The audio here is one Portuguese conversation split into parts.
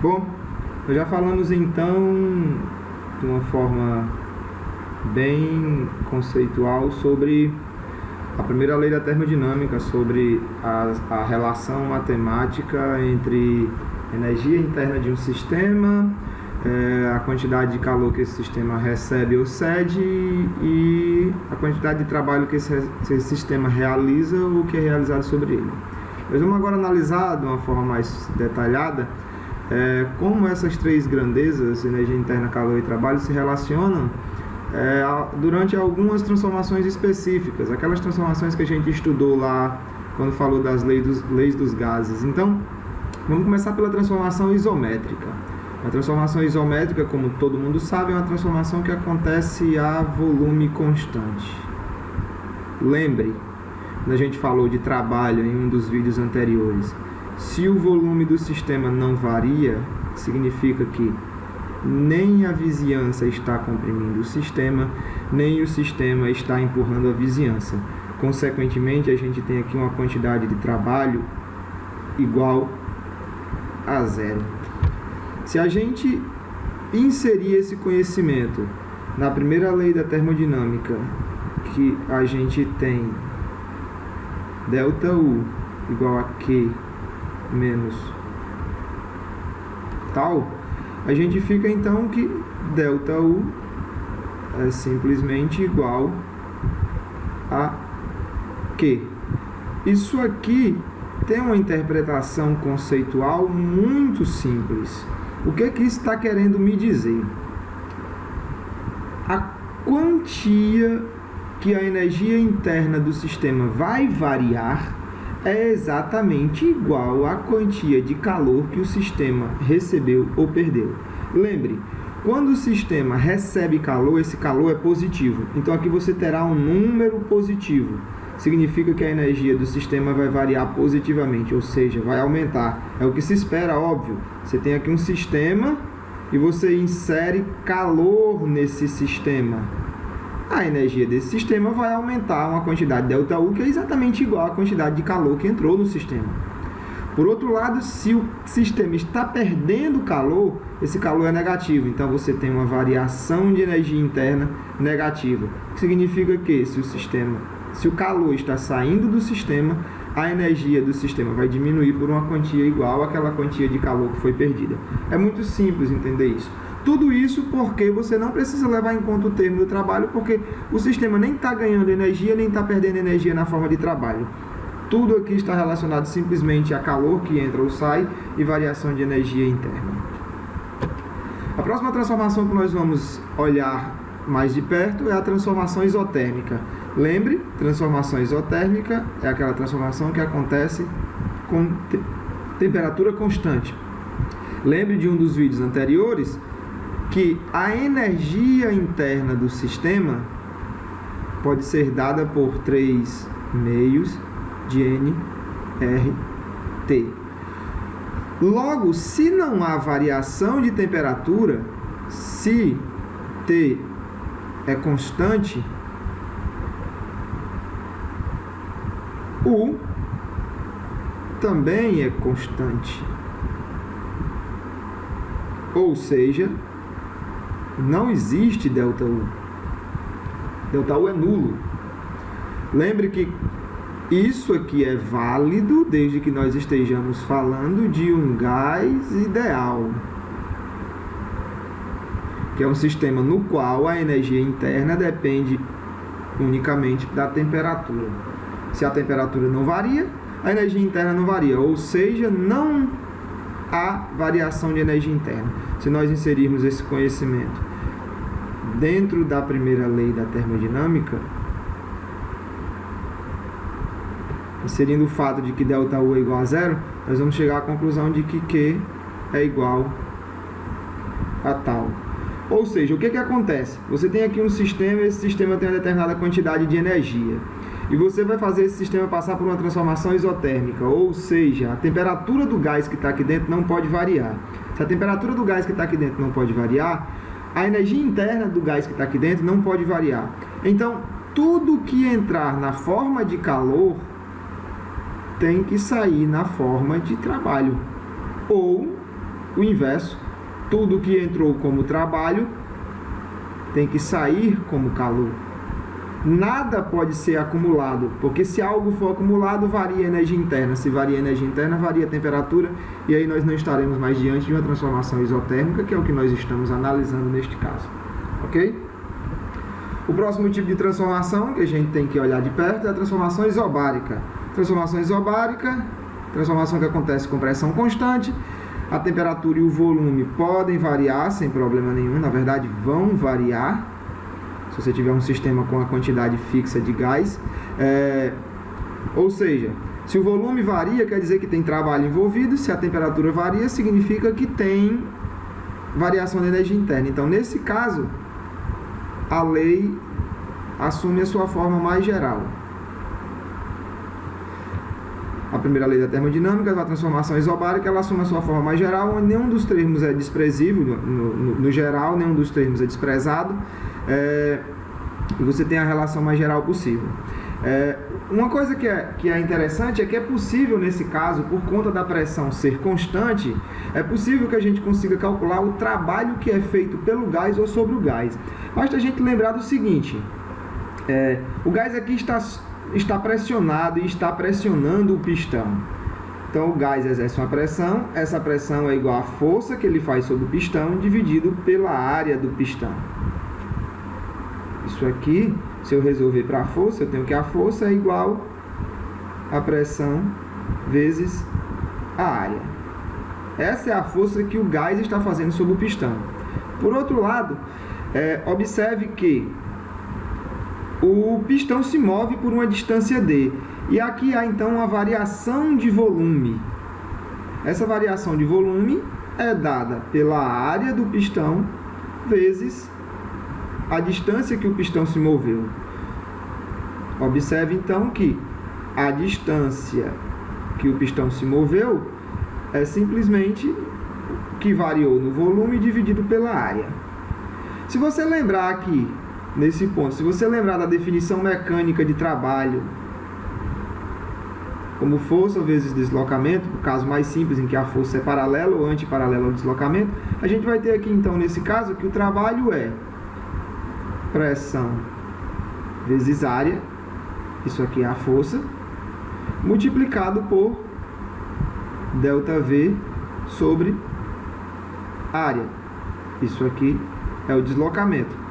Bom, nós já falamos então de uma forma bem conceitual sobre a primeira lei da termodinâmica, sobre a relação matemática entre energia interna de um sistema, a quantidade de calor que esse sistema recebe ou cede e a quantidade de trabalho que esse sistema realiza ou que é realizado sobre ele. Nós vamos agora analisar de uma forma mais detalhada como essas três grandezas, energia interna, calor e trabalho, se relacionam durante algumas transformações específicas, aquelas transformações que a gente estudou lá quando falou das leis dos gases. Então, vamos começar pela transformação isométrica. A transformação isométrica, como todo mundo sabe, é uma transformação que acontece a volume constante. Lembre, quando a gente falou de trabalho em um dos vídeos anteriores, se o volume do sistema não varia, significa que nem a vizinhança está comprimindo o sistema, nem o sistema está empurrando a vizinhança. Consequentemente, a gente tem aqui uma quantidade de trabalho igual a zero. Se a gente inserir esse conhecimento na primeira lei da termodinâmica, que a gente tem ΔU igual a Q menos tal, a gente fica então que ΔU é simplesmente igual a Q. Isso aqui tem uma interpretação conceitual muito simples. O que isso está querendo me dizer? A quantia que a energia interna do sistema vai variar é exatamente igual à quantia de calor que o sistema recebeu ou perdeu. Lembre, quando o sistema recebe calor, esse calor é positivo. Então aqui você terá um número positivo. Significa que a energia do sistema vai variar positivamente, ou seja, vai aumentar. É o que se espera, óbvio. Você tem aqui um sistema e você insere calor nesse sistema. A energia desse sistema vai aumentar uma quantidade ΔU que é exatamente igual à quantidade de calor que entrou no sistema. Por outro lado, se o sistema está perdendo calor, esse calor é negativo. Então você tem uma variação de energia interna negativa. O que significa que se o calor está saindo do sistema, a energia do sistema vai diminuir por uma quantia igual àquela quantia de calor que foi perdida. É muito simples entender isso. Tudo isso porque você não precisa levar em conta o termo do trabalho, porque o sistema nem está ganhando energia, nem está perdendo energia na forma de trabalho. Tudo aqui está relacionado simplesmente a calor que entra ou sai e variação de energia interna. A próxima transformação que nós vamos olhar mais de perto é a transformação isotérmica. Lembre, transformação isotérmica é aquela transformação que acontece com temperatura constante. Lembre de um dos vídeos anteriores que a energia interna do sistema pode ser dada por 3 meios de nRT. Logo, se não há variação de temperatura, se T é constante, U também é constante. Ou seja, não existe ΔU. ΔU é nulo. Lembre que isso aqui é válido desde que nós estejamos falando de um gás ideal, que é um sistema no qual a energia interna depende unicamente da temperatura. Se a temperatura não varia, a energia interna não varia, ou seja, não há variação de energia interna. Se nós inserirmos esse conhecimento dentro da primeira lei da termodinâmica, inserindo o fato de que ΔU é igual a zero, nós vamos chegar à conclusão de que Q é igual a tal. Ou seja, o que acontece? Você tem aqui um sistema, esse sistema tem uma determinada quantidade de energia. E você vai fazer esse sistema passar por uma transformação isotérmica, ou seja, a temperatura do gás que está aqui dentro não pode variar. Se a temperatura do gás que está aqui dentro não pode variar, a energia interna do gás que está aqui dentro não pode variar. Então, tudo que entrar na forma de calor tem que sair na forma de trabalho. Ou o inverso. Tudo que entrou como trabalho tem que sair como calor. Nada pode ser acumulado, porque se algo for acumulado, varia a energia interna. Se varia a energia interna, varia a temperatura, e aí nós não estaremos mais diante de uma transformação isotérmica, que é o que nós estamos analisando neste caso. Ok? O próximo tipo de transformação que a gente tem que olhar de perto é a transformação isobárica. Transformação isobárica, transformação que acontece com pressão constante. A temperatura e o volume podem variar sem problema nenhum, na verdade vão variar. Se você tiver um sistema com a quantidade fixa de gás, ou seja, se o volume varia, quer dizer que tem trabalho envolvido. Se a temperatura varia, significa que tem variação de energia interna. Então, nesse caso, a lei assume a sua forma mais geral. A primeira lei da termodinâmica, a transformação isobárica, ela assume a sua forma mais geral, onde nenhum dos termos é desprezível, no geral, nenhum dos termos é desprezado, e você tem a relação mais geral possível. Uma coisa que é interessante é que é possível, nesse caso, por conta da pressão ser constante, é possível que a gente consiga calcular o trabalho que é feito pelo gás ou sobre o gás. Basta a gente lembrar do seguinte, o gás aqui está pressionado e está pressionando o pistão. Então, o gás exerce uma pressão, essa pressão é igual à força que ele faz sobre o pistão, dividido pela área do pistão. Isso aqui, se eu resolver para a força, eu tenho que a força é igual a pressão vezes a área. Essa é a força que o gás está fazendo sobre o pistão. Por outro lado, observe que o pistão se move por uma distância d. E aqui há então uma variação de volume. Essa variação de volume é dada pela área do pistão vezes a distância que o pistão se moveu. Observe então que a distância que o pistão se moveu é simplesmente que variou no volume dividido pela área. Se você lembrar aqui, nesse ponto, se você lembrar da definição mecânica de trabalho como força vezes deslocamento, no caso mais simples em que a força é paralela ou antiparalela ao deslocamento, a gente vai ter aqui então nesse caso que o trabalho é pressão vezes área, isso aqui é a força, multiplicado por ΔV sobre área, isso aqui é o deslocamento.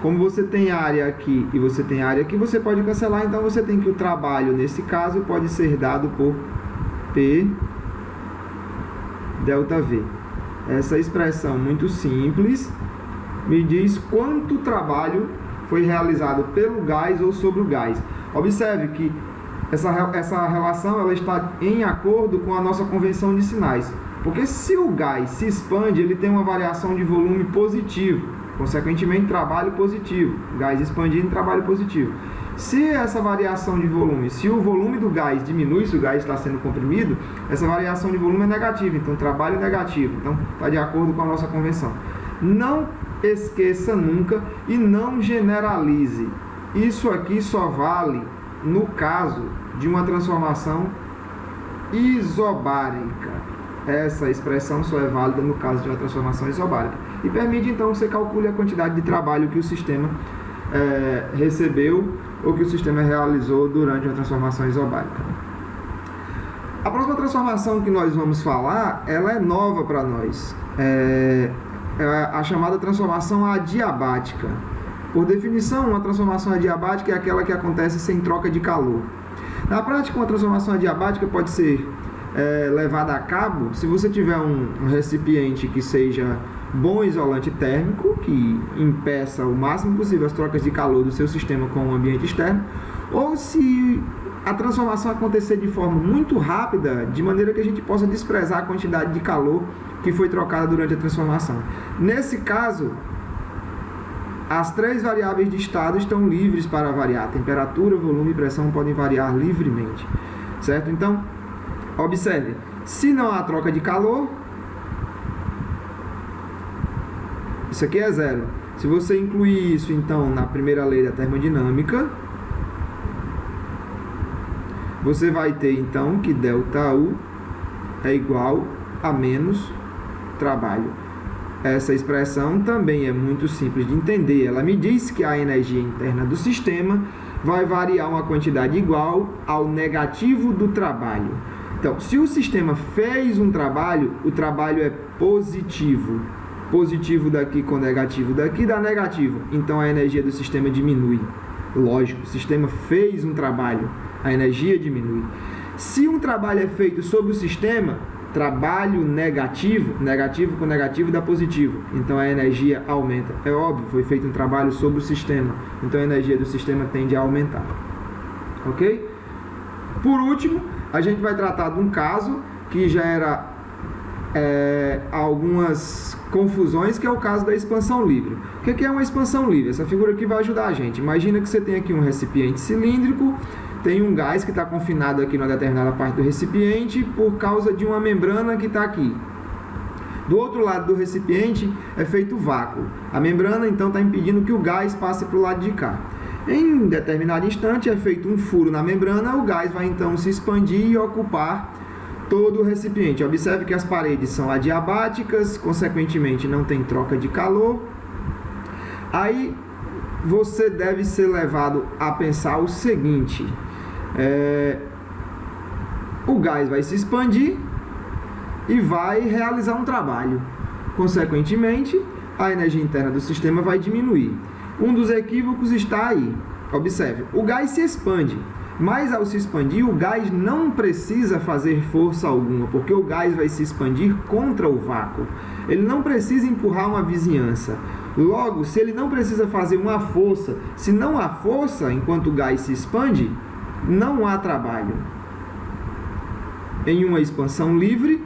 Como você tem área aqui e você tem área aqui, você pode cancelar, então você tem que o trabalho, nesse caso, pode ser dado por P ΔV. Essa expressão muito simples me diz quanto trabalho foi realizado pelo gás ou sobre o gás. Observe que essa relação ela está em acordo com a nossa convenção de sinais. Porque se o gás se expande, ele tem uma variação de volume positivo. Consequentemente, trabalho positivo. Gás expandindo, trabalho positivo. Se essa variação de volume, se o volume do gás diminui, se o gás está sendo comprimido, essa variação de volume é negativa. Então, trabalho negativo. Então, está de acordo com a nossa convenção. Não esqueça nunca e não generalize. Isso aqui só vale no caso de uma transformação isobárica. Essa expressão só é válida no caso de uma transformação isobárica. E permite, então, que você calcule a quantidade de trabalho que o sistema recebeu ou que o sistema realizou durante uma transformação isobárica. A próxima transformação que nós vamos falar, ela é nova para nós. É a chamada transformação adiabática. Por definição, uma transformação adiabática é aquela que acontece sem troca de calor. Na prática, uma transformação adiabática pode ser levada a cabo se você tiver um recipiente que seja bom isolante térmico, que impeça o máximo possível as trocas de calor do seu sistema com o ambiente externo, ou se a transformação acontecer de forma muito rápida, de maneira que a gente possa desprezar a quantidade de calor que foi trocada durante a transformação. Nesse caso, as três variáveis de estado estão livres para variar. Temperatura, volume e pressão podem variar livremente, certo? Então, observe, se não há troca de calor, isso aqui é zero. Se você incluir isso, então, na primeira lei da termodinâmica, você vai ter, então, que ΔU é igual a menos trabalho. Essa expressão também é muito simples de entender. Ela me diz que a energia interna do sistema vai variar uma quantidade igual ao negativo do trabalho. Então, se o sistema fez um trabalho, o trabalho é positivo. Positivo daqui com negativo daqui dá negativo. Então, a energia do sistema diminui. Lógico, o sistema fez um trabalho, a energia diminui. Se um trabalho é feito sobre o sistema, trabalho negativo, negativo com negativo dá positivo. Então, a energia aumenta. É óbvio, foi feito um trabalho sobre o sistema. Então, a energia do sistema tende a aumentar. Ok? Por último, a gente vai tratar de um caso que gera algumas confusões, que é o caso da expansão livre. O que é uma expansão livre? Essa figura aqui vai ajudar a gente. Imagina que você tem aqui um recipiente cilíndrico, tem um gás que está confinado aqui numa determinada parte do recipiente por causa de uma membrana que está aqui. Do outro lado do recipiente é feito vácuo. A membrana, então, está impedindo que o gás passe para o lado de cá. Em determinado instante é feito um furo na membrana, o gás vai então se expandir e ocupar todo o recipiente. Observe que as paredes são adiabáticas, consequentemente não tem troca de calor. Aí você deve ser levado a pensar o seguinte: o gás vai se expandir e vai realizar um trabalho. Consequentemente, a energia interna do sistema vai diminuir. Um dos equívocos está aí. Observe, o gás se expande, mas ao se expandir, o gás não precisa fazer força alguma, porque o gás vai se expandir contra o vácuo. Ele não precisa empurrar uma vizinhança. Logo, se ele não precisa fazer uma força, se não há força enquanto o gás se expande, não há trabalho. Em uma expansão livre,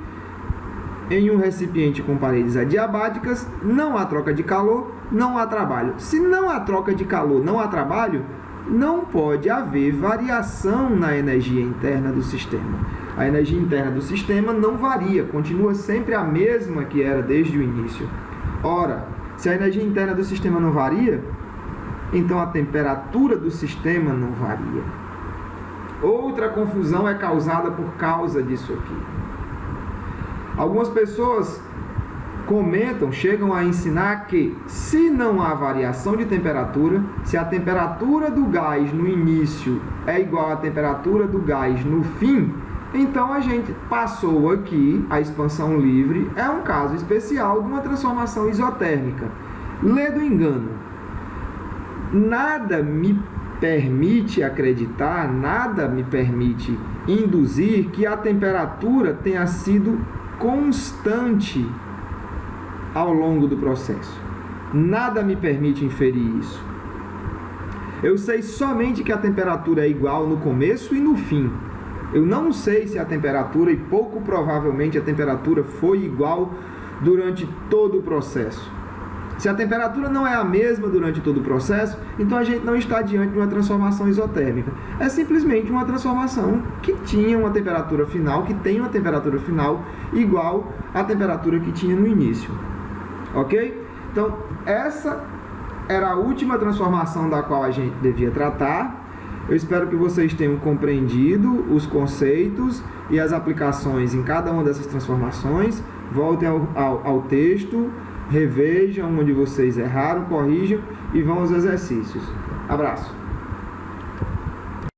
em um recipiente com paredes adiabáticas, não há troca de calor, não há trabalho. Se não há troca de calor, não há trabalho, não pode haver variação na energia interna do sistema. A energia interna do sistema não varia, continua sempre a mesma que era desde o início. Ora, se a energia interna do sistema não varia, então a temperatura do sistema não varia. Outra confusão é causada por causa disso aqui. Algumas pessoas comentam, chegam a ensinar que se não há variação de temperatura, se a temperatura do gás no início é igual à temperatura do gás no fim, então a gente passou aqui, a expansão livre é um caso especial de uma transformação isotérmica. Lê do engano. Nada me permite acreditar, nada me permite induzir que a temperatura tenha sido constante ao longo do processo. Nada me permite inferir isso. Eu sei somente que a temperatura é igual no começo e no fim. Eu não sei se a temperatura, e pouco provavelmente a temperatura foi igual durante todo o processo. Se a temperatura não é a mesma durante todo o processo, então a gente não está diante de uma transformação isotérmica. É simplesmente uma transformação que tinha uma temperatura final, que tem uma temperatura final igual à temperatura que tinha no início. Ok? Então, essa era a última transformação da qual a gente devia tratar. Eu espero que vocês tenham compreendido os conceitos e as aplicações em cada uma dessas transformações. Voltem ao texto, revejam onde vocês erraram, corrijam e vão aos exercícios. Abraço!